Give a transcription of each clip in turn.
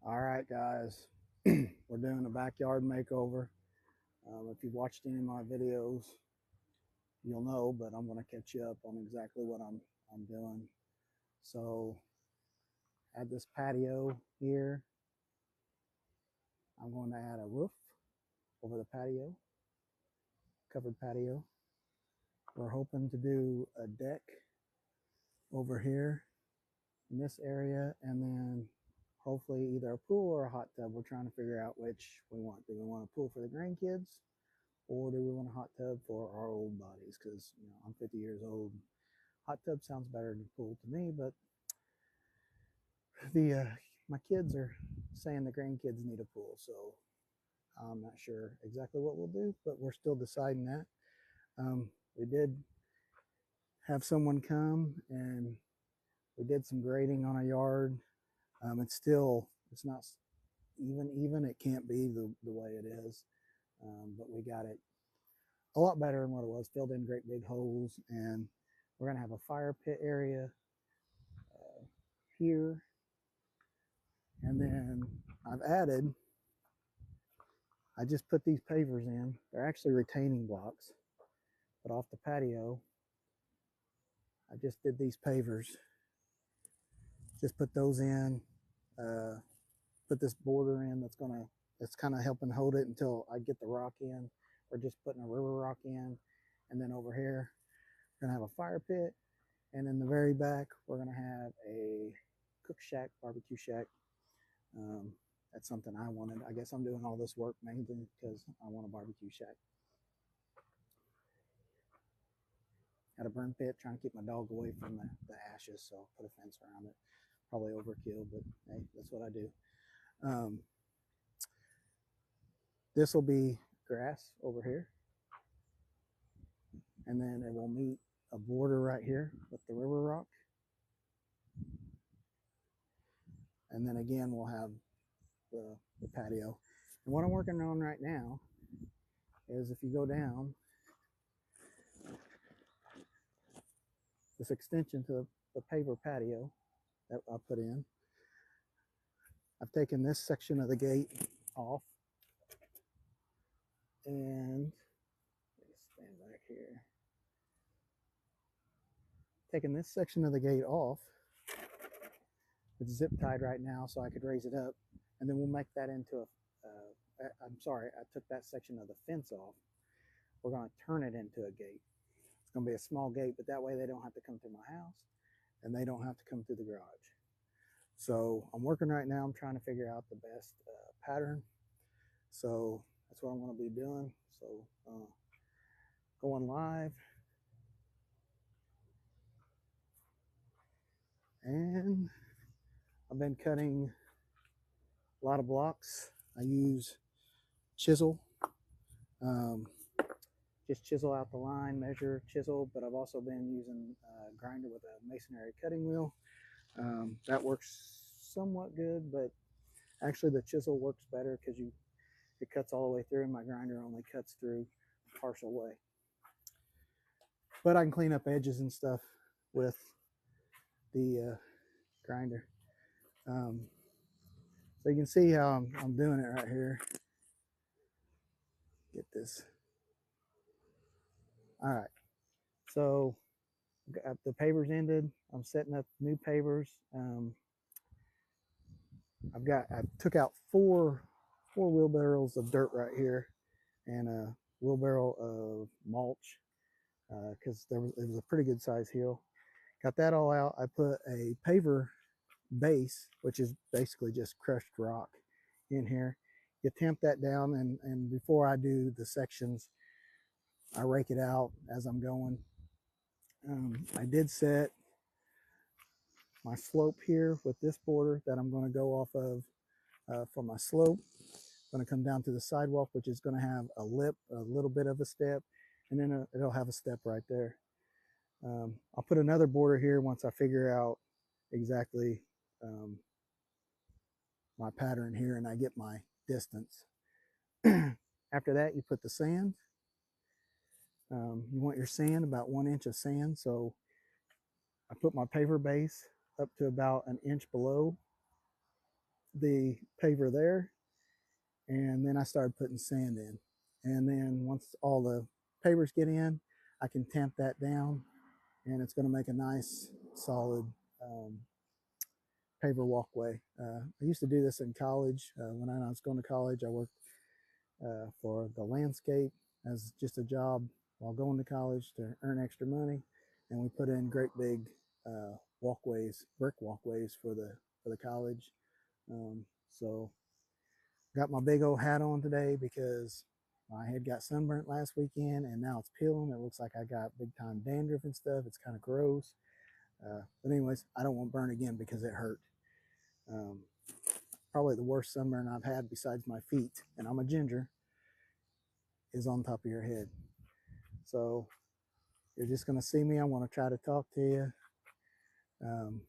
All right, guys, we're doing a backyard makeover. If you've watched any of my videos, you'll know, but I'm going to catch you up on exactly what I'm doing. So, add this patio here. I'm going to add a roof over the patio, covered patio. We're hoping to do a deck over here in this area, and then hopefully either a pool or a hot tub. We're trying to figure out which we want. Do we want a pool for the grandkids? Or do we want a hot tub for our old bodies? Because I'm 50 years old. Hot tub sounds better than pool to me, but the my kids are saying the grandkids need a pool, so I'm not sure exactly what we'll do, but we're still deciding that. We did have someone come and we did some grading on a yard. It's not even. It can't be the way it is, but we got it a lot better than what it was. Filled in great big holes, and we're gonna have a fire pit area here, and then I just put these pavers in. They're actually retaining blocks, but off the patio, I just did these pavers. Just put those in. Uh, put this border in that's kind of helping hold it until I get the rock in. We're just putting a river rock in, and then over here we're gonna have a fire pit, and in the very back we're gonna have a cook shack, barbecue shack. Um, that's something I wanted. I guess I'm doing all this work mainly because I want a barbecue shack. Had a burn pit, trying to keep my dog away from the ashes, so put a fence around it. Probably overkill, but hey, that's what I do. Um, this will be grass over here, and then it will meet a border right here with the river rock. And then again, we'll have the patio. And what I'm working on right now is if you go down, this extension to the paver patio that I put in, I've taken this section of the gate off, and stand back here. Taking this section of the gate off. It's zip tied right now, so I could raise it up, and then we'll make that into a. I'm sorry, I took that section of the fence off. We're going to turn it into a gate. It's going to be a small gate, but that way they don't have to come through my house, and they don't have to come through the garage. So I'm working right now. I'm trying to figure out the best pattern. So that's what I'm going to be doing. So going live. And I've been cutting a lot of blocks. I use chisel. Um, just chisel out the line, measure, chisel, but I've also been using a grinder with a masonry cutting wheel. That works somewhat good, but actually the chisel works better because it cuts all the way through, and my grinder only cuts through a partial way. But I can clean up edges and stuff with the grinder. So you can see how I'm doing it right here. Get this. All right. So the pavers ended. I'm setting up new pavers. I took out four wheelbarrows of dirt right here, and a wheelbarrow of mulch because it was a pretty good size hill. Got that all out. I put a paver base, which is basically just crushed rock, in here. You tamp that down, and before I do the sections, I rake it out as I'm going. I did set my slope here with this border that I'm going to go off of for my slope. I'm going to come down to the sidewalk, which is going to have a lip, a little bit of a step, and then it'll have a step right there. I'll put another border here once I figure out exactly my pattern here and I get my distance. After that, you put the sand. You want your sand about 1 inch of sand. So I put my paver base up to about an inch below the paver there, and then I started putting sand in. And then once all the pavers get in, I can tamp that down, and it's going to make a nice solid um, paver walkway. I used to do this in college. When I was going to college, I worked for the landscape as just a job while going to college to earn extra money, and we put in great big walkways, brick walkways for the college. So got my big old hat on today because my head got sunburnt last weekend, and now it's peeling. It looks like I got big time dandruff and stuff. It's kind of gross. But anyways, I don't want to burn again because it hurt. Um, Probably the worst sunburn I've had besides my feet, and I'm a ginger, is on top of your head. So you're just going to see me. I want to try to talk to you um,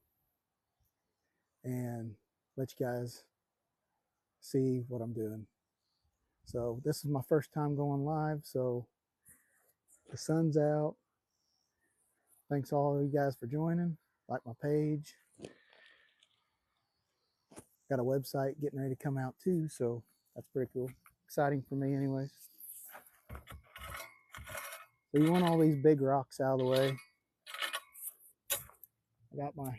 and let you guys see what I'm doing. So this is my first time going live. So the sun's out. Thanks all of you guys for joining. Like my page. Got a website getting ready to come out too. So that's pretty cool. Exciting for me anyways. So you want all these big rocks out of the way. I got my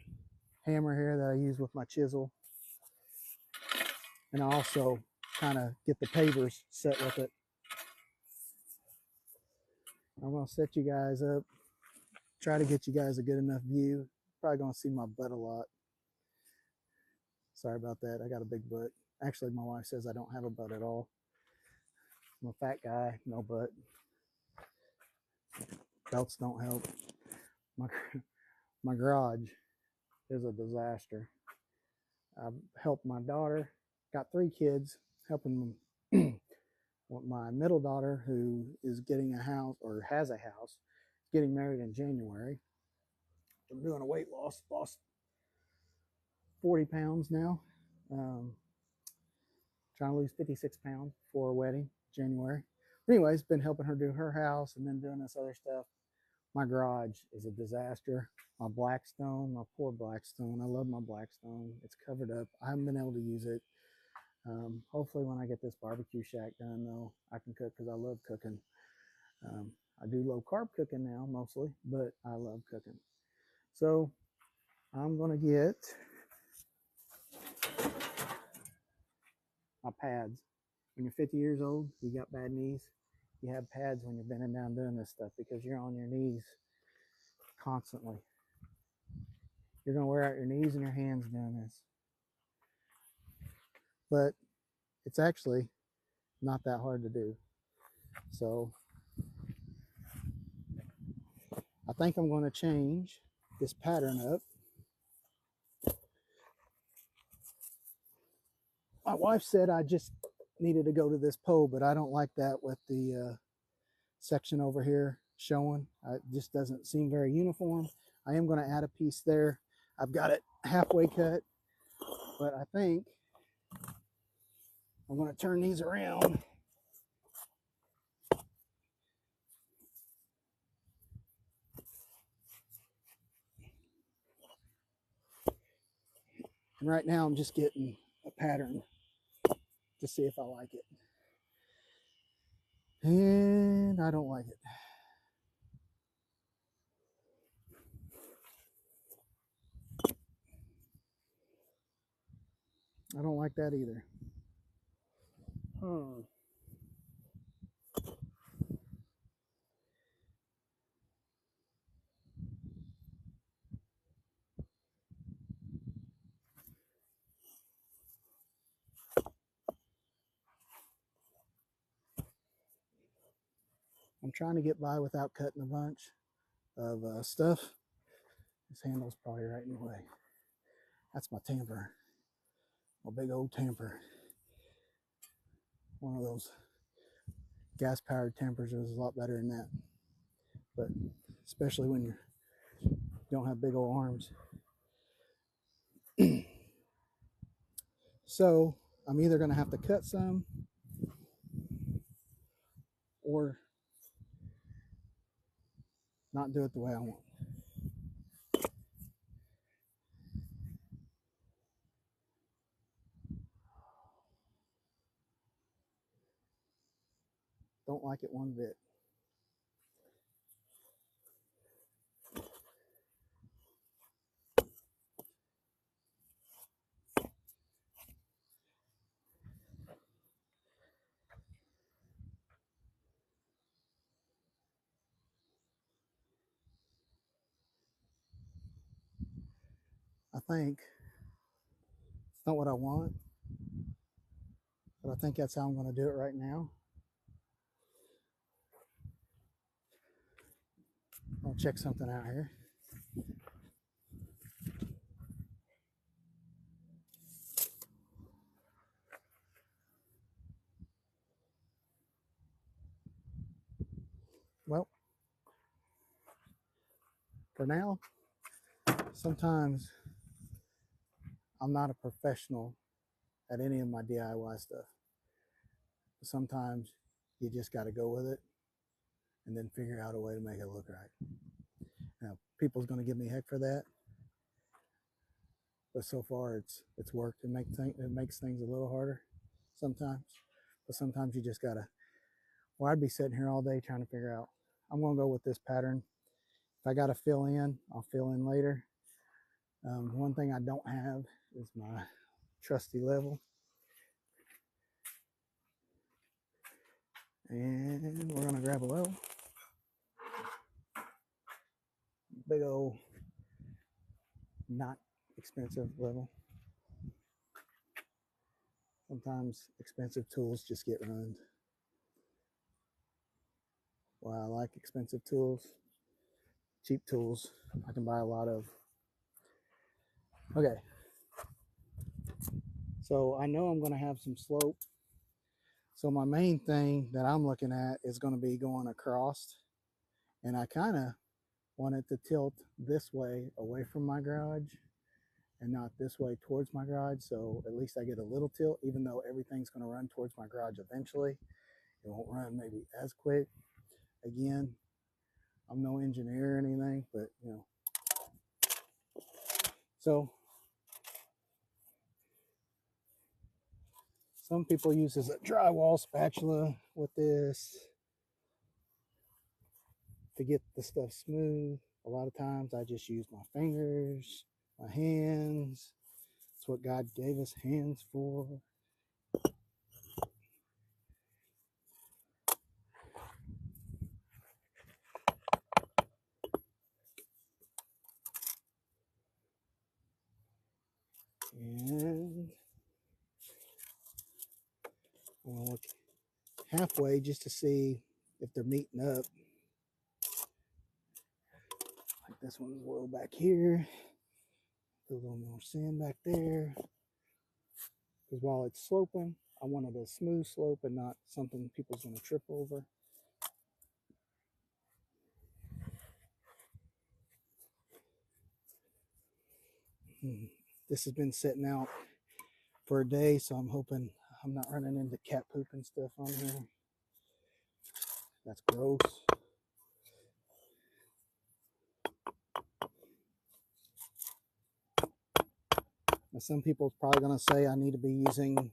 hammer here that I use with my chisel. And I also kind of get the pavers set with it. I'm going to set you guys up, try to get you guys a good enough view. Probably going to see my butt a lot. Sorry about that. I got a big butt. Actually, my wife says I don't have a butt at all. I'm a fat guy, no butt. Belts don't help. My garage is a disaster. I've helped my daughter, got 3 kids, helping my middle daughter, who is getting a house or has a house, getting married in January. I'm doing a weight loss, lost 40 pounds now. Trying to lose 56 pounds for a wedding, January. Anyways, been helping her do her house and then doing this other stuff. My garage is a disaster. My Blackstone, my poor Blackstone. I love my Blackstone. It's covered up. I haven't been able to use it. Hopefully when I get this barbecue shack done though, I can cook because I love cooking. I do low carb cooking now mostly, but I love cooking. So I'm going to get my pads. When you're 50 years old, you got bad knees, you have pads when you're bending down doing this stuff because you're on your knees constantly. You're going to wear out your knees and your hands doing this. But it's actually not that hard to do. So I think I'm going to change this pattern up. My wife said I just needed to go to this pole, but I don't like that with the section over here showing. It just doesn't seem very uniform. I am going to add a piece there. I've got it halfway cut, but I think I'm going to turn these around. And right now I'm just getting a pattern to see if I like it. And I don't like it. I don't like that either. I'm trying to get by without cutting a bunch of stuff. This handle's probably right in the way. That's my tamper. My big old tamper. One of those gas-powered tampers is a lot better than that. But especially when you don't have big old arms. So I'm either going to have to cut some or not do it the way I want. Don't like it one bit. I think it's not what I want, but I think that's how I'm going to do it right now. I'll check something out here. Well, for now, sometimes I'm not a professional at any of my DIY stuff. Sometimes you just got to go with it and then figure out a way to make it look right. Now, people's going to give me heck for that, but so far it's worked. It makes things a little harder sometimes, but sometimes you just gotta. Well, I'd be sitting here all day trying to figure out. I'm going to go with this pattern. If I got to fill in, I'll fill in later. One thing I don't have is my trusty level. And we're going to grab a level. Big old, not expensive level. Sometimes expensive tools just get ruined. While I like expensive tools, cheap tools I can buy a lot of. Okay. So I know I'm going to have some slope. So my main thing that I'm looking at is going to be going across. And I kind of want it to tilt this way away from my garage and not this way towards my garage. So at least I get a little tilt, even though everything's going to run towards my garage eventually. It won't run maybe as quick. Again, I'm no engineer or anything, but you know. So some people use a drywall spatula with this to get the stuff smooth. A lot of times I just use my fingers, my hands. That's what God gave us hands for. And I'm gonna look halfway just to see if they're meeting up. Like this one's a little back here. A little more sand back there. Because while it's sloping, I wanted a smooth slope and not something people's gonna trip over. This has been sitting out for a day, so I'm hoping I'm not running into cat poop and stuff on here. That's gross. Now, some people are probably going to say I need to be using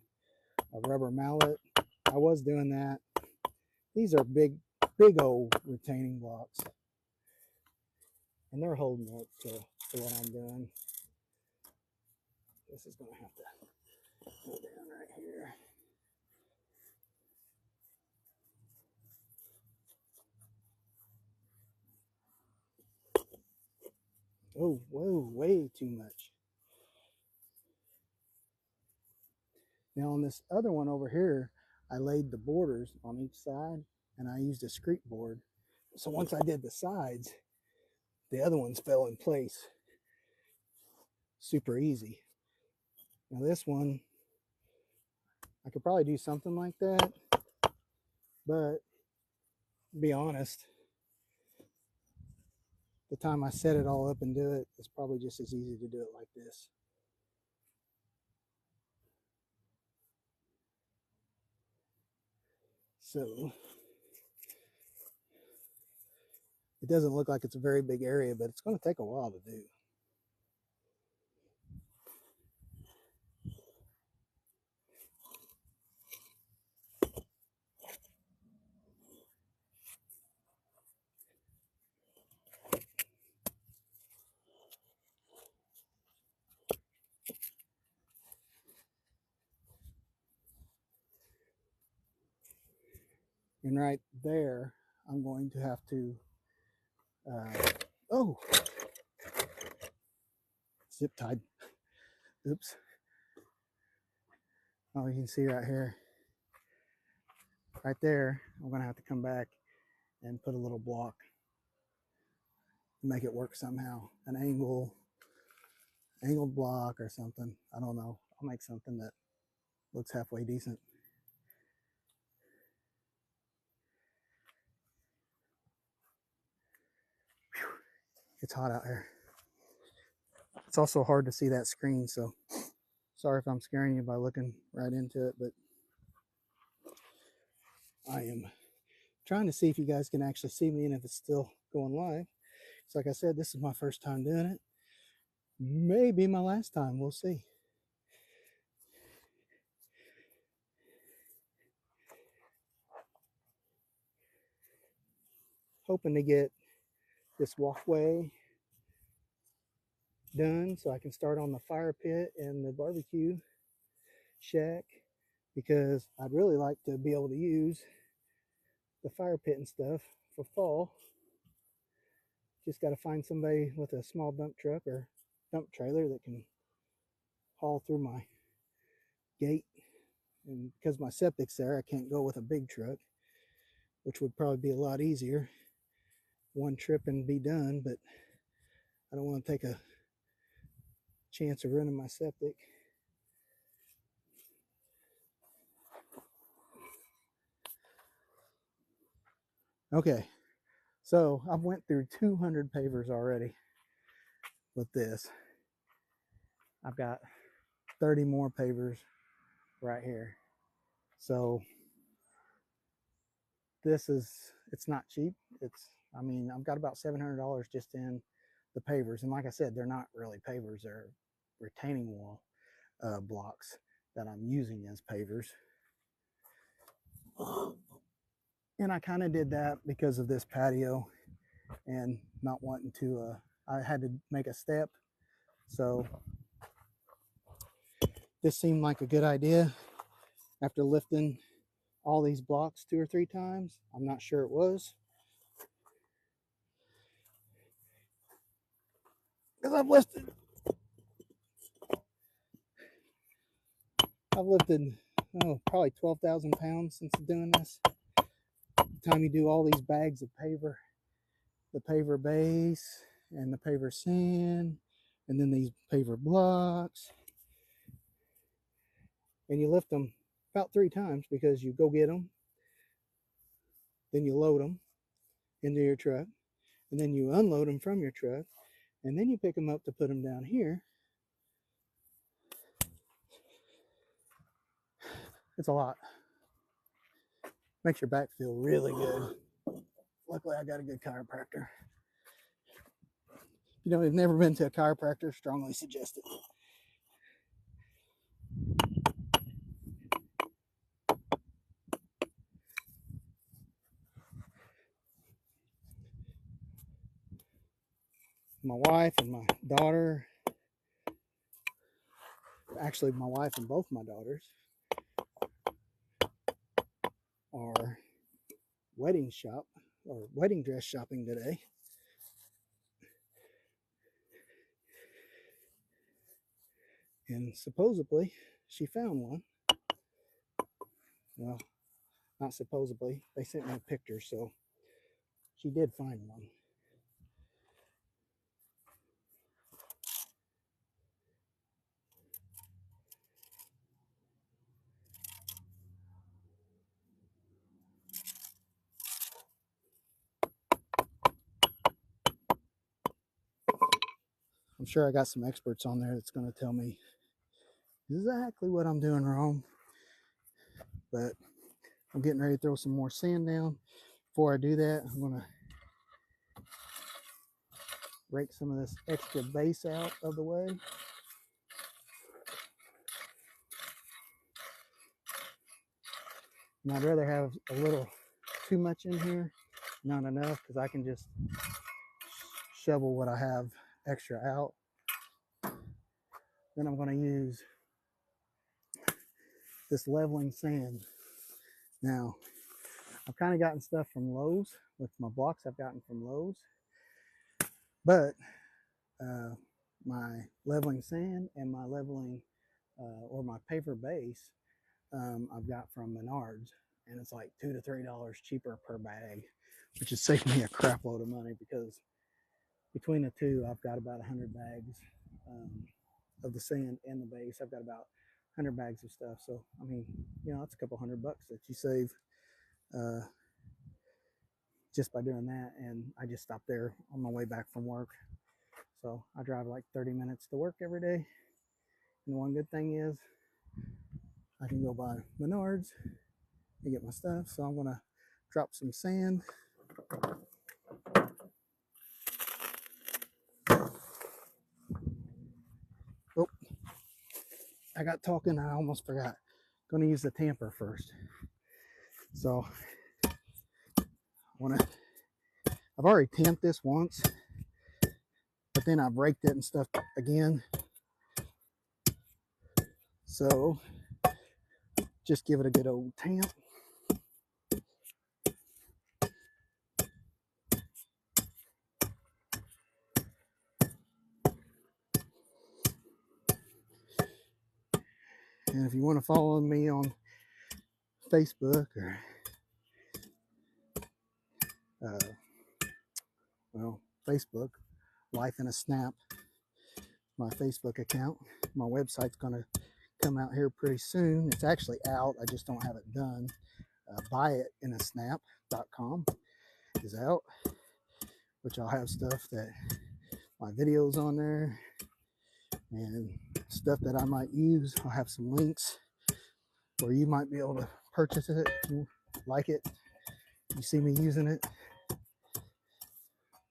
a rubber mallet. I was doing that. These are big old retaining blocks. And they're holding up to what I'm doing. This is going to have to go down right here. Oh, whoa, way too much. Now on this other one over here, I laid the borders on each side and I used a screed board. So once I did the sides, the other ones fell in place super easy. Now this one, I could probably do something like that, but to be honest, the time I set it all up and do it, it's probably just as easy to do it like this. So it doesn't look like it's a very big area, but it's going to take a while to do. And right there, I'm going to have to, oh, zip tied. Oops. Oh, you can see right here, right there, I'm going to have to come back and put a little block, make it work somehow. An angled block or something. I don't know. I'll make something that looks halfway decent. Whew. It's hot out here. It's also hard to see that screen, so sorry if I'm scaring you by looking right into it, but I am trying to see if you guys can actually see me and if it's still going live. So like I said, this is my first time doing it. Maybe my last time, we'll see. Hoping to get this walkway done so I can start on the fire pit and the barbecue shack, because I'd really like to be able to use the fire pit and stuff for fall. Just got to find somebody with a small dump truck or dump trailer that can haul through my gate. And because my septic's there, I can't go with a big truck, which would probably be a lot easier. One trip and be done, but I don't want to take a chance of ruining my septic. Okay, so I've went through 200 pavers already with this. I've got 30 more pavers right here. So it's not cheap. I mean, I've got about $700 just in the pavers. And like I said, they're not really pavers, they're retaining wall blocks that I'm using as pavers. And I kind of did that because of this patio and not wanting to, I had to make a step. So this seemed like a good idea after lifting all these blocks 2 or 3 times. I'm not sure it was, because I've lifted probably 12,000 pounds since doing this. By the time you do all these bags of paver, the paver base and the paver sand, and then these paver blocks, and you lift them about 3 times, because you go get them, then you load them into your truck, and then you unload them from your truck, and then you pick them up to put them down here. It's a lot. Makes your back feel really good. Luckily, I got a good chiropractor. If you know, you've never been to a chiropractor, strongly suggest it. My wife and my daughter, actually my wife and both my daughters, are wedding dress shopping today. And supposedly she found one. Well, not supposedly, they sent me a picture, so she did find one. I'm sure I got some experts on there that's going to tell me exactly what I'm doing wrong, but I'm getting ready to throw some more sand down. Before I do that, I'm going to rake some of this extra base out of the way. And I'd rather have a little too much in here, not enough, because I can just shovel what I have extra out. Then I'm going to use this leveling sand. Now, I've kind of gotten stuff from Lowe's with my blocks. I've gotten from Lowe's, but my leveling sand and my leveling or my paver base, I've got from Menards, and it's like $2 to $3 cheaper per bag, which has saved me a crap load of money because between the two, I've got about 100 bags of the sand and the base. I've got about 100 bags of stuff. So, I mean, you know, that's a couple $100 that you save uh, just by doing that. And I just stopped there on my way back from work. So I drive like 30 minutes to work every day. And the one good thing is I can go by Menards and get my stuff. So I'm going to drop some sand. Oh, I got talking. I almost forgot. Going to use the tamper first. So I've already tamped this once, but then I've raked it and stuff again. So just give it a good old tamp. And if you want to follow me on Facebook or Facebook, Life in a Snap, my Facebook account. My website's going to come out here pretty soon. It's actually out. I just don't have it done. BuyitinaSnap.com is out, which I'll have stuff that my videos on there and stuff that I might use. I'll have some links where you might be able to purchase it if you like it. You see me using it.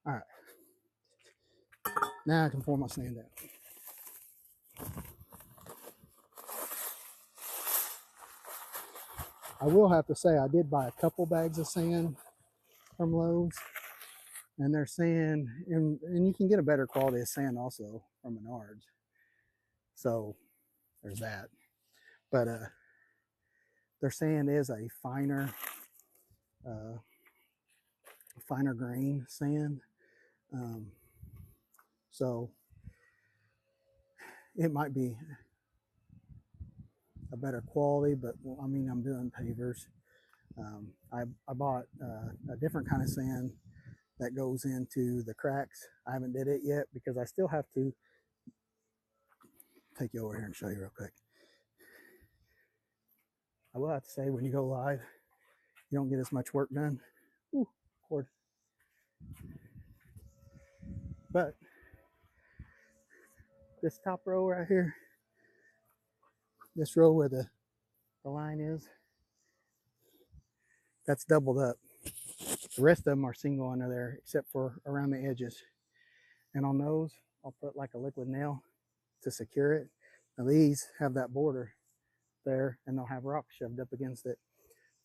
All right. Now I can pour my sand out. I will have to say I did buy a couple bags of sand from Lowe's, and they're saying, and you can get a better quality of sand also from Menards. So there's that. But their sand is a finer grain sand. So it might be a better quality, but I mean, I'm doing pavers. I bought a different kind of sand that goes into the cracks. I haven't did it yet because I still have to take you over here and show you real quick. I will have to say, when you go live, you don't get as much work done. Ooh, cord. But this top row right here, this row where the line is, that's doubled up. The rest of them are single under there, except for around the edges. And on those, I'll put like a liquid nail to secure it. Now these have that border there, and they'll have rocks shoved up against it.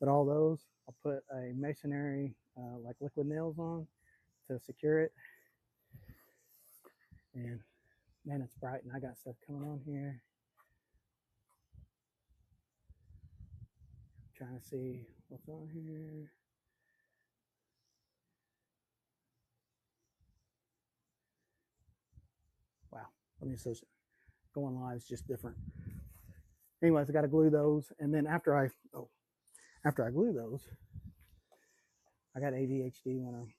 But all those, I'll put a masonry like liquid nails on to secure it. And man, it's bright, and I got stuff coming on here. I'm trying to see what's on here. Wow, let me see. Going live is just different. Anyways, I got to glue those, and then after I glue those, I got ADHD when I'm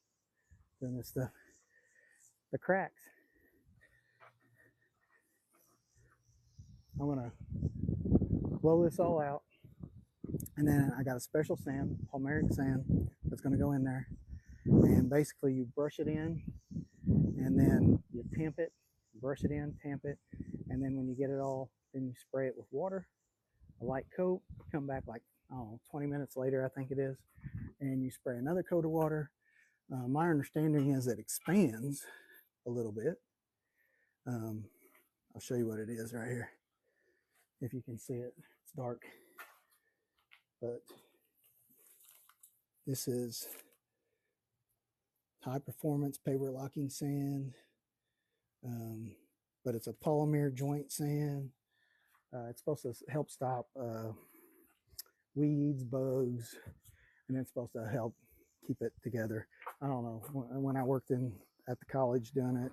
doing this stuff. The cracks, I'm gonna blow this all out, and then I got a special sand, palmeric sand, that's gonna go in there, and basically you brush it in, and then you tamp it, brush it in, tamp it, and then when you get it all, then you spray it with water, a light coat, come back like, I don't know, 20 minutes later, I think it is, and you spray another coat of water. My understanding is it expands a little bit. I'll show you what it is right here. If you can see it, it's dark. But this is high performance paver locking sand. But it's a polymer joint sand. It's supposed to help stop weeds, bugs, and it's supposed to help keep it together. I don't know. When I worked at the college doing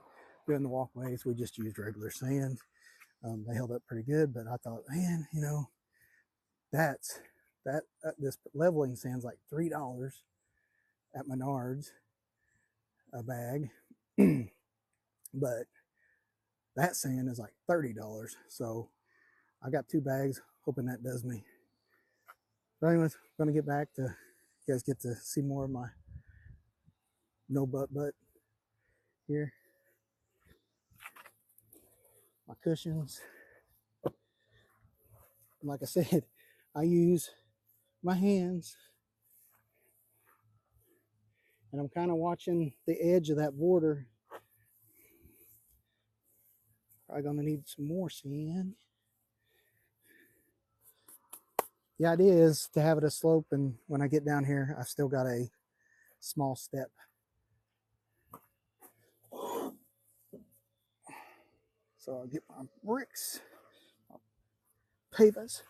the walkways, we just used regular sand. They held up pretty good, but I thought, man, that's this leveling sand's like $3 at Menards a bag, but that sand is like $30. So I got 2 bags, hoping that does me. But anyways, I'm gonna get back to you guys get to see more of my no butt here. My cushions. And like I said, I use my hands, and I'm kind of watching the edge of that border. Probably gonna need some more sand. The idea is to have it a slope, and when I get down here, I've still got a small step. So I'll get my bricks, pavers,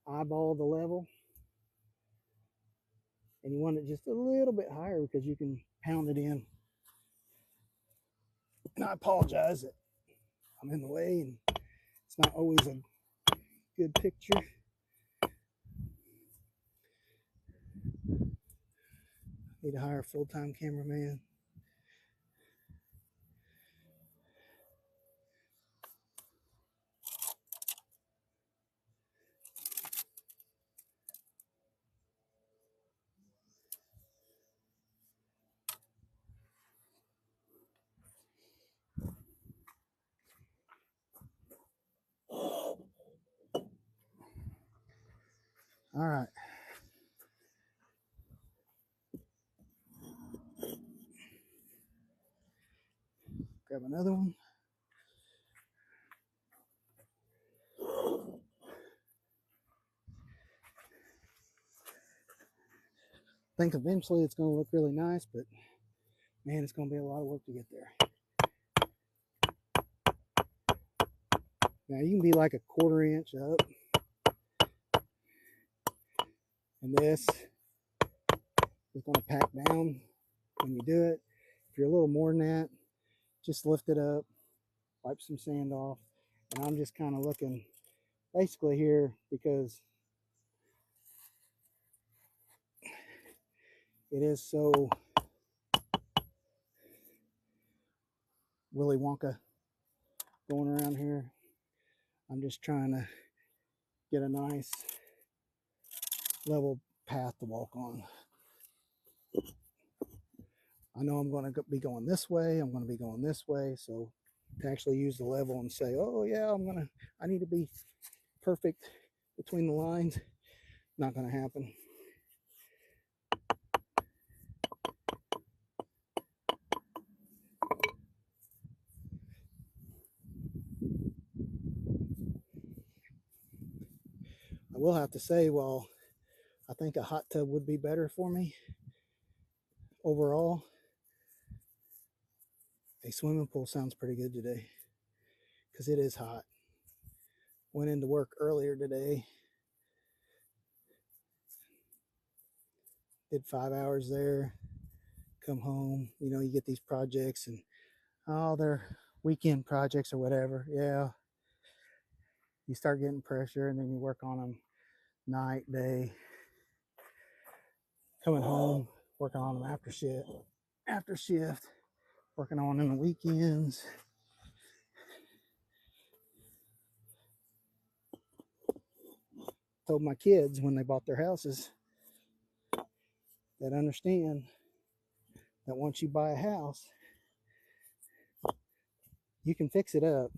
eyeball the level, and you want it just a little bit higher because you can pound it in. And I apologize that I'm in the way and it's not always a good picture. Need to hire a full-time cameraman. All right. Grab another one. I think eventually it's going to look really nice, but man, it's going to be a lot of work to get there. Now you can be like a 1/4 inch up, and this is going to pack down when you do it. If you're a little more than that, just lift it up, wipe some sand off, and I'm just kind of looking basically here because it is so Willy Wonka going around here. I'm just trying to get a nice level path to walk on. I know I'm going to be going this way. I'm going to be going this way. So to actually use the level and say, oh yeah, I need to be perfect between the lines, not going to happen. I will have to say, well, I think a hot tub would be better for me overall. A swimming pool sounds pretty good today because it is hot. Went into work earlier today, did 5 hours there, come home. You get these projects and they're weekend projects or whatever. Yeah, you start getting pressure and then you work on them night, day, coming home, working on them after shift, working on them in the weekends. Told my kids when they bought their houses that understand that once you buy a house, you can fix it up,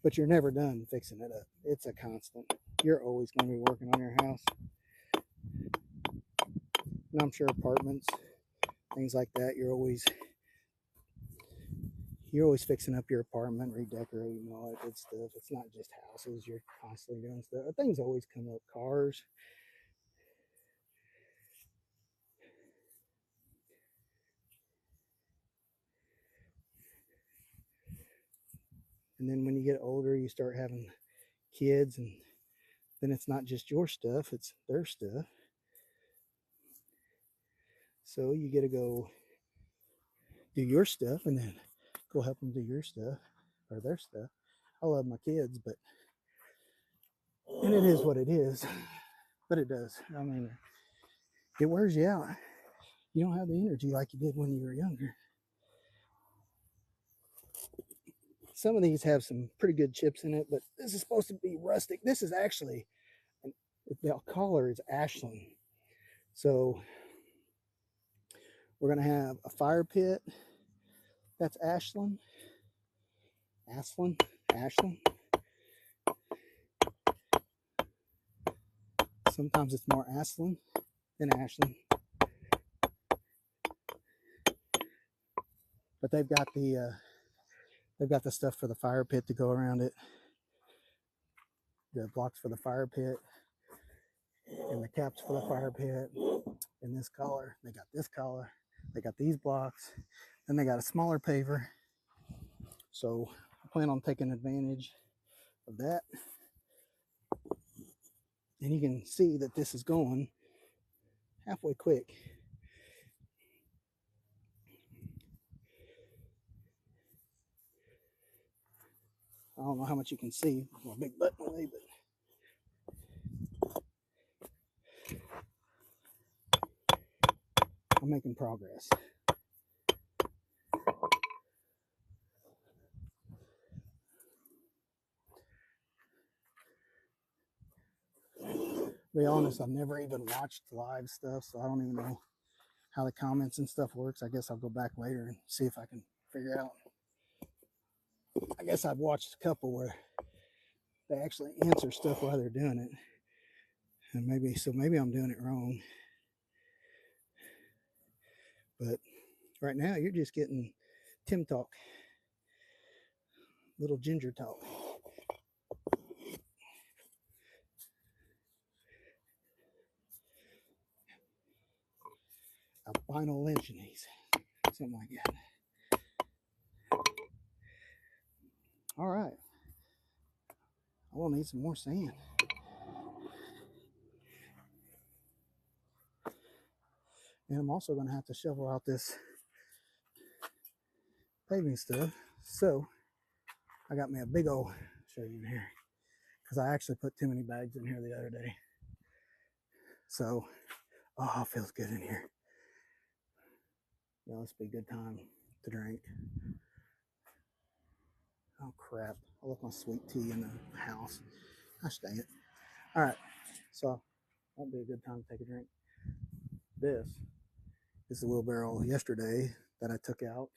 but you're never done fixing it up. It's a constant. You're always going to be working on your house. And I'm sure apartments, things like that, you're always fixing up your apartment, redecorating, all that good stuff. It's not just houses. You're constantly doing stuff. Things always come up. Cars. And then when you get older, you start having kids, and then it's not just your stuff, it's their stuff. So you get to go do your stuff and then go help them do your stuff or their stuff. I love my kids, but and it is what it is. But it does. I mean, it wears you out. You don't have the energy like you did when you were younger. Some of these have some pretty good chips in it, but this is supposed to be rustic. This is actually, the collar is Ashland. So we're going to have a fire pit. That's Ashland. Ashland. Ashland. Sometimes it's more Ashland than Ashland. But they've got the stuff for the fire pit to go around it. The blocks for the fire pit and the caps for the fire pit. And this collar. They got this collar. They got these blocks. Then they got a smaller paver. So I plan on taking advantage of that. And you can see that this is going halfway quick. I don't know how much you can see with my big butt in the way, but I'm making progress. To be honest, I've never even watched live stuff, so I don't even know how the comments and stuff works. I guess I'll go back later and see if I can figure out. I guess I've watched a couple where they actually answer stuff while they're doing it. And maybe I'm doing it wrong. But right now you're just getting Tim talk. Little ginger talk. Albino lynchings. Something like that. All right. I will need some more sand. And I'm also going to have to shovel out this paving stuff. So I got me a big old, show you in here, because I actually put too many bags in here the other day. So, oh, it feels good in here. Yeah, this will be a good time to drink. Oh, crap. I left my sweet tea in the house. Gosh dang it. All right. So, that'll be a good time to take a drink. This is the wheelbarrow yesterday that I took out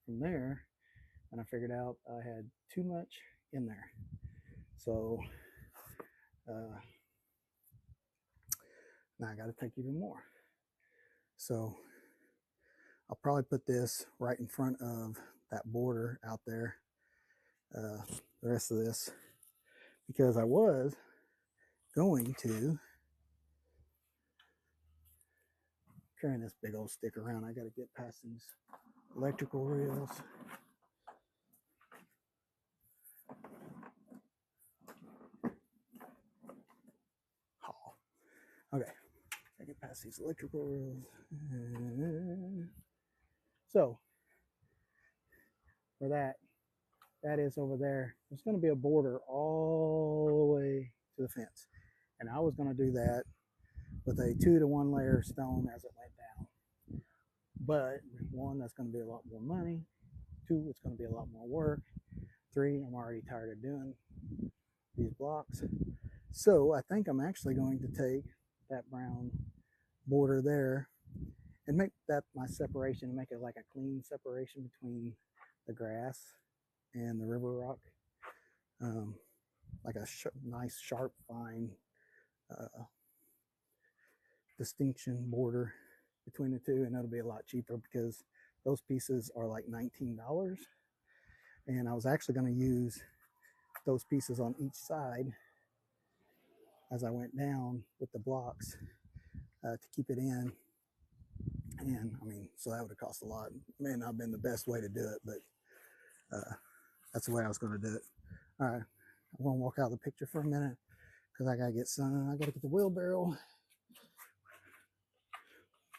from there, and I figured out I had too much in there. So, now I got to take even more. So, I'll probably put this right in front of that border out there, the rest of this, because I was going to carrying this big old stick around. I got to get past these electrical rails. Oh, okay. I get past these electrical rails. So, for that is over there. There's going to be a border all the way to the fence. And I was going to do that with a 2 to 1 layer stone as it went down. But one, that's going to be a lot more money. 2, it's going to be a lot more work. 3, I'm already tired of doing these blocks. So I think I'm actually going to take that brown border there and make that my separation and make it like a clean separation between the grass and the river rock. Like a nice, sharp, fine distinction border between the two, and it'll be a lot cheaper because those pieces are like $19. And I was actually going to use those pieces on each side as I went down with the blocks to keep it in. And I mean, so that would have cost a lot. It may not have been the best way to do it, but that's the way I was going to do it. All right, I'm going to walk out of the picture for a minute because I gotta get sun. I gotta get the wheelbarrow,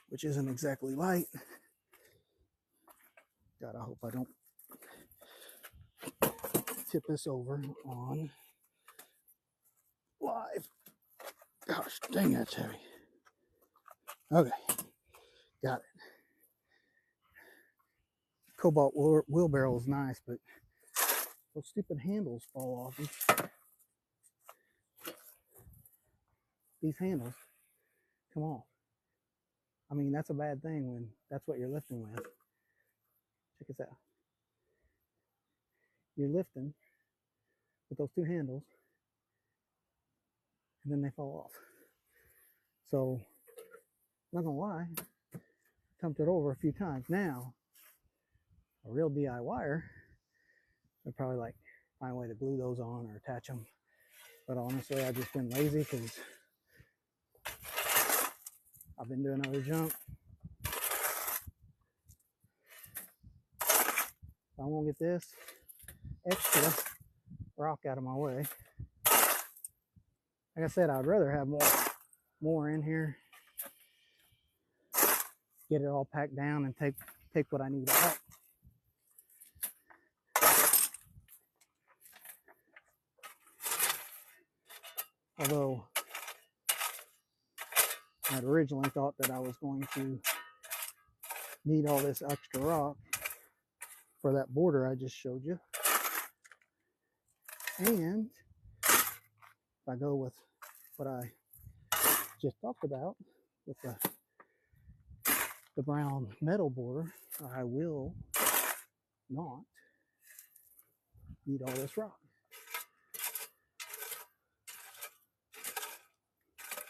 which isn't exactly light. God, I hope I don't tip this over on live. Gosh, dang, that's heavy. Okay, got it. Cobalt wheelbarrow is nice, but those stupid handles fall off. These handles come off. I mean, that's a bad thing when that's what you're lifting with. Check this out. You're lifting with those two handles, and then they fall off. So, not gonna lie, thumped it over a few times. Now, a real DIYer would probably like find a way to glue those on or attach them. But honestly, I've just been lazy because I've been doing other junk. I won't get this extra rock out of my way. Like I said, I'd rather have more in here, get it all packed down, and take what I need out. Although I'd originally thought that I was going to need all this extra rock for that border I just showed you. And if I go with what I just talked about with the brown metal border, I will not need all this rock.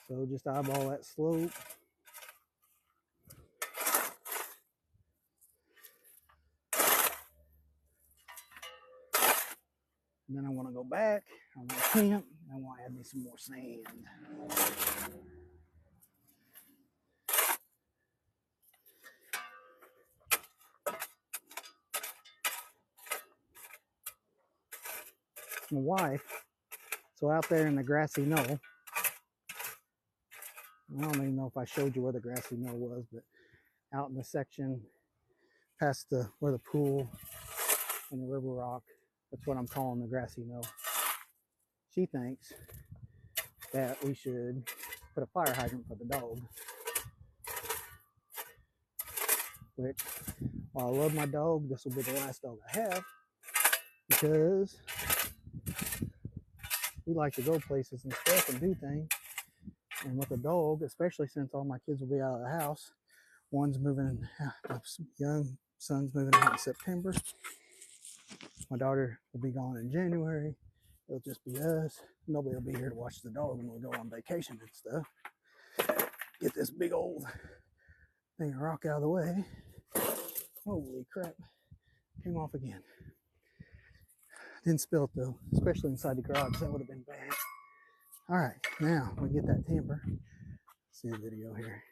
So just eyeball that slope. And then I want to go back. I want to camp. I want to add me some more sand. My wife, so out there in the grassy knoll, I don't even know if I showed you where the grassy knoll was, but out in the section past where the pool and the river rock, that's what I'm calling the grassy knoll. She thinks that we should put a fire hydrant for the dog. Which, while I love my dog, this will be the last dog I have, because we like to go places and stuff and do things. And with a dog, especially since all my kids will be out of the house, one's moving, my young son's moving out in September. My daughter will be gone in January. It'll just be us. Nobody will be here to watch the dog when we go on vacation and stuff. Get this big old thing of rock out of the way. Holy crap. Came off again. Didn't spill it though, especially inside the garage. That would have been bad. All right, now we get that tamper. Let's see the video here.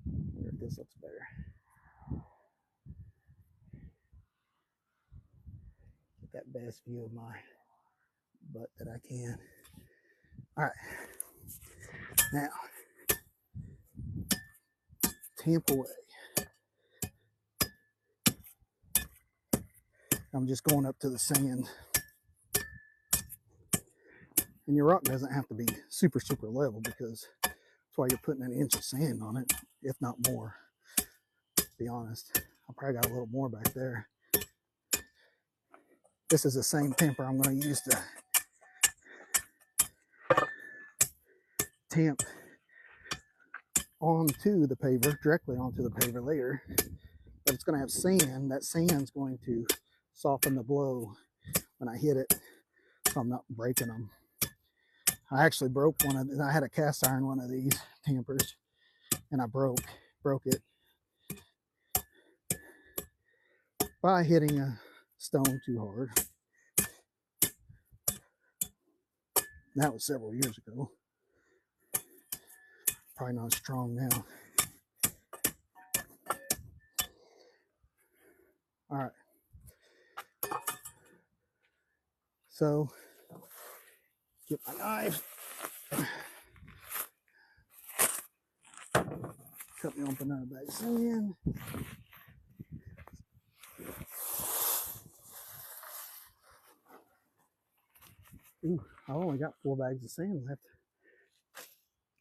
I wonder if this looks better. Get that best view of my butt that I can. All right, now tamp away. I'm just going up to the sand. And your rock doesn't have to be super, super level, because that's why you're putting an inch of sand on it, if not more. To be honest, I probably got a little more back there. This is the same temper I'm going to use to tamp onto the paver, directly onto the paver later. But it's going to have sand. That sand's going to soften the blow when I hit it, so I'm not breaking them. I actually broke one of these. I had a cast iron one of these tampers, and I broke it by hitting a stone too hard. That was several years ago. Probably not strong now. All right. So Get my knife. Cut me open another bag of sand. Ooh, I only got 4 bags of sand left.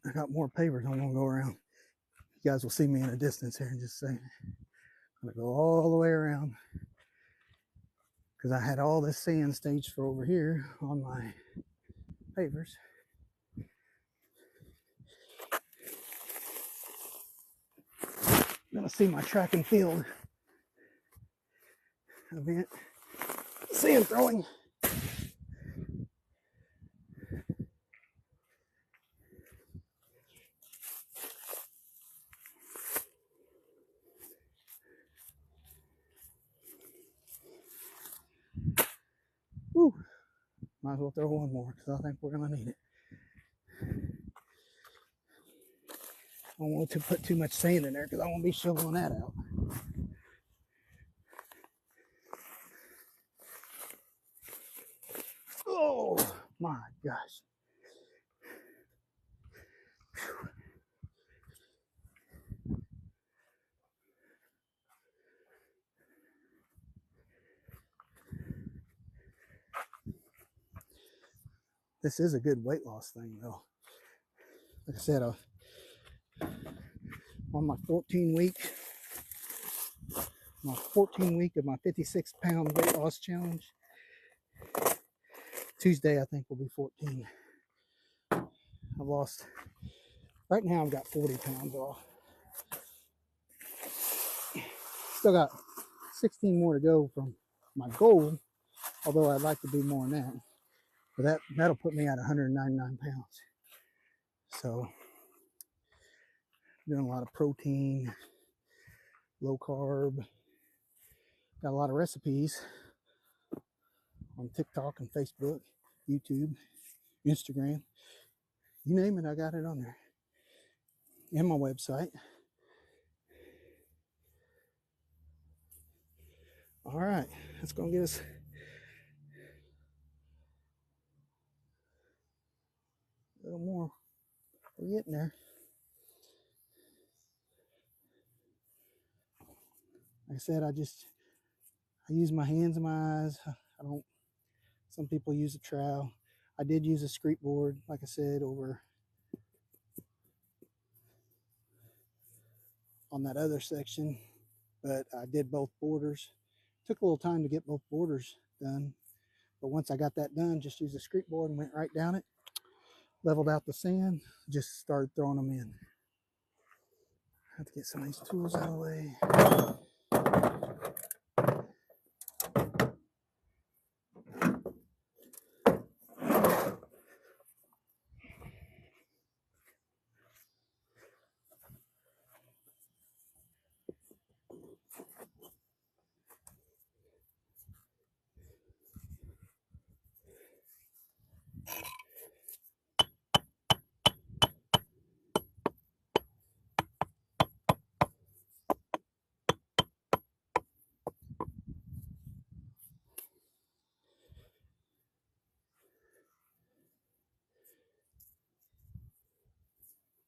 I got more pavers I'm gonna go around. You guys will see me in a distance here in just a second. I'm gonna go all the way around because I had all this sand staged for over here on my pavers. I'm gonna see my track and field event. Sand throwing. Woo. Might as well throw one more because I think we're gonna need it. I don't want to put too much sand in there because I won't be shoveling that out. Oh my gosh. Whew. This is a good weight loss thing though. Like I said, on my 14 week of my 56-pound weight loss challenge. Tuesday I think will be 14. I've lost, right now I've got 40 pounds off. Still got 16 more to go from my goal, although I'd like to do more than that. But that'll put me at 199 pounds. So doing a lot of protein, low carb. Got a lot of recipes on TikTok and Facebook, YouTube, Instagram. You name it, I got it on there. And my website. All right, that's gonna get us a little more. We're getting there. Like I said, I use my hands and my eyes. I don't, some people use a trowel. I did use a screep board, like I said, over on that other section, but I did both borders. Took a little time to get both borders done, but once I got that done, just used a screep board and went right down it, leveled out the sand, just started throwing them in. I have to get some of these tools out of the way.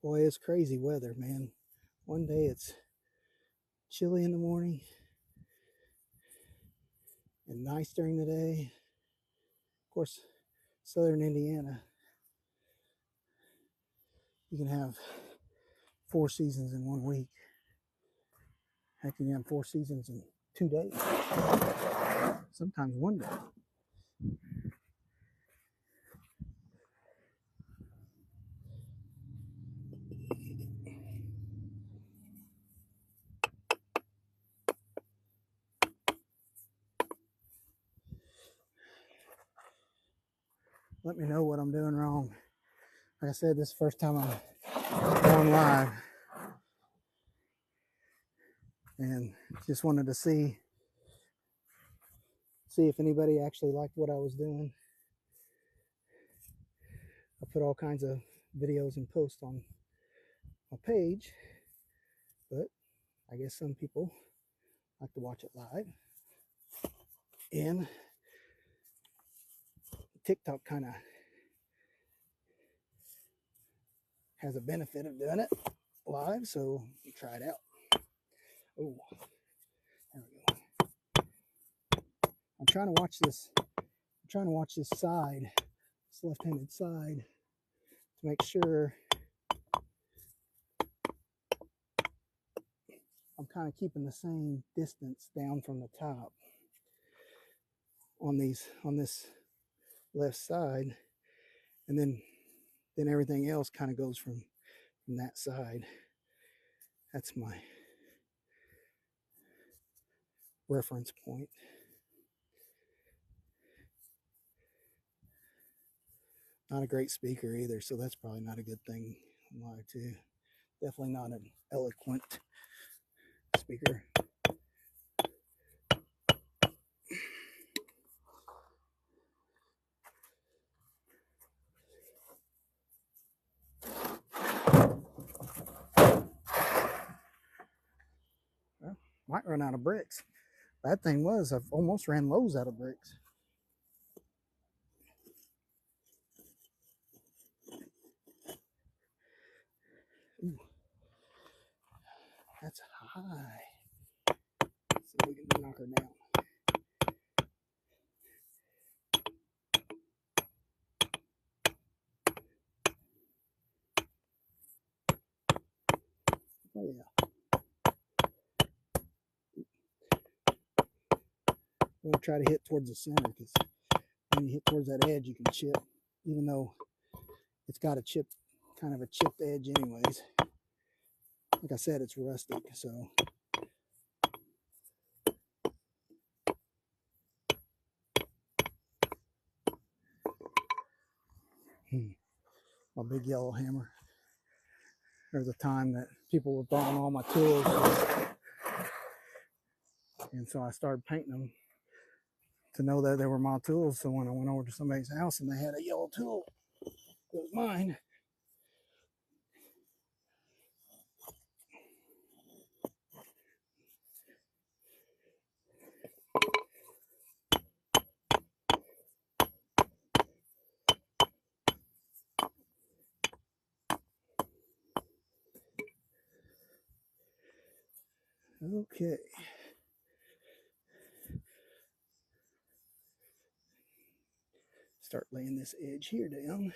Boy, it's crazy weather, man. One day it's chilly in the morning and nice during the day. Of course, southern Indiana, you can have 4 seasons in 1 week. Heck, you can have 4 seasons in 2 days. Sometimes 1 day. Let me know what I'm doing wrong. Like I said, this is the first time I'm going live. And just wanted to see if anybody actually liked what I was doing. I put all kinds of videos and posts on my page, but I guess some people like to watch it live. And TikTok kind of has a benefit of doing it live, so try it out. Oh, there we go. I'm trying to watch this. I'm trying to watch this side, this left-handed side, to make sure I'm kind of keeping the same distance down from the top on this left side, and then everything else kind of goes from that side. That's my reference point. Not a great speaker either, so that's probably not a good thing live too. Definitely not an eloquent speaker. Well, might run out of bricks. Bad thing was I've almost ran Lowe's out of bricks. Ooh, that's high. Let's see if we can knock her down. Oh yeah. I'm gonna try to hit towards the center, because when you hit towards that edge, you can chip, even though it's got a chip, kind of a chipped edge anyways. Like I said, it's rustic, so. My big yellow hammer. There was a time that people were buying all my tools, and so I started painting them to know that they were my tools. So when I went over to somebody's house and they had a yellow tool, it was mine. Okay. Start laying this edge here down.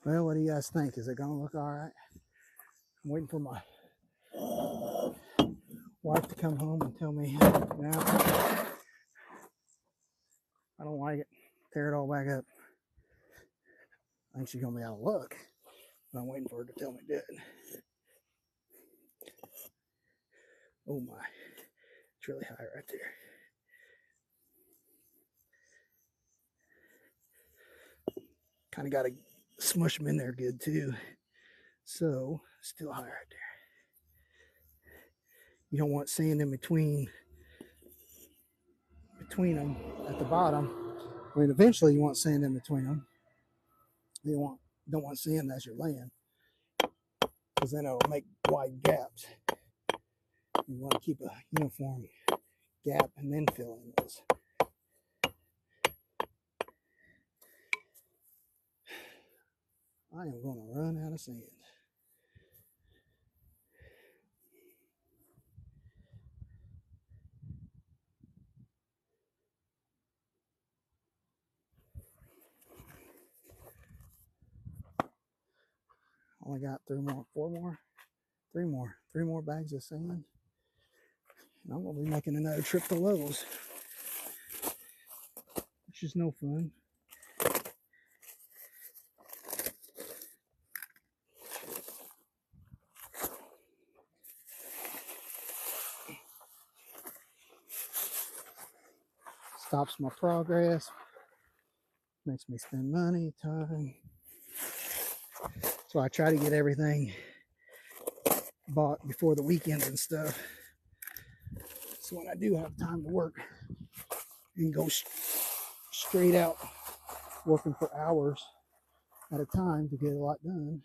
Well, what do you guys think? Is it gonna look all right? I'm waiting for my wife to come home and tell me, now I don't like it. Tear it all back up. I think she's gonna be out of luck, but I'm waiting for her to tell me to do it. Oh my, it's really high right there. Kind of got to smush them in there good too. So still high right there. You don't want sand in between them at the bottom. I mean, eventually you want sand in between them. You don't want sand as you're laying, because then it'll make wide gaps. You want to keep a uniform gap and then fill in those. I am going to run out of sand. Only got three more bags of sand. And I'm going to be making another trip to Lowe's, which is no fun. Stops my progress, makes me spend money, time. So I try to get everything bought before the weekends and stuff. So when I do have time to work and go straight out working for hours at a time to get a lot done.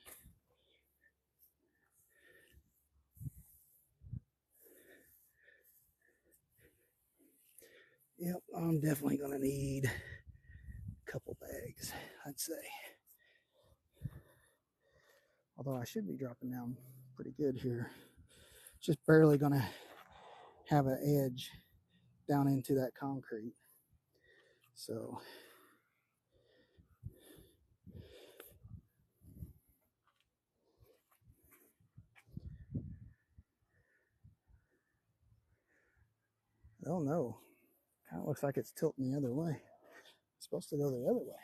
Yep, I'm definitely going to need a couple bags, I'd say. Although I should be dropping down pretty good here. Just barely going to have an edge down into that concrete. So oh no, kind of looks like it's tilting the other way. It's supposed to go the other way.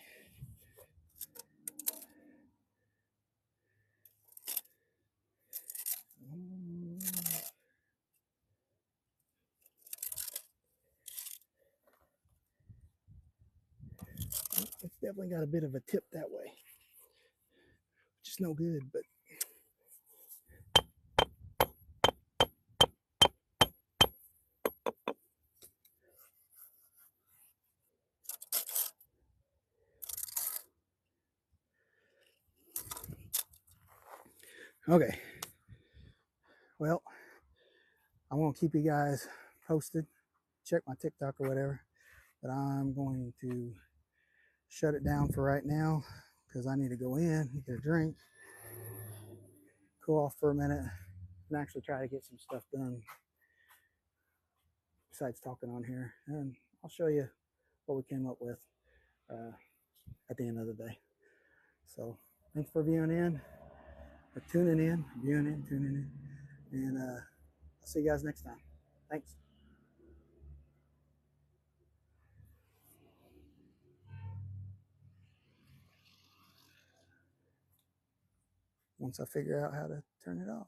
It's definitely got a bit of a tip that way, which is no good, but okay. Well, I won't keep you guys posted. Check my TikTok or whatever, but I'm going to shut it down for right now because I need to go in, get a drink, cool off for a minute, and actually try to get some stuff done besides talking on here. And I'll show you what we came up with at the end of the day. So thanks for viewing in, or tuning in, tuning in, and I'll see you guys next time. Thanks. Once I figure out how to turn it off.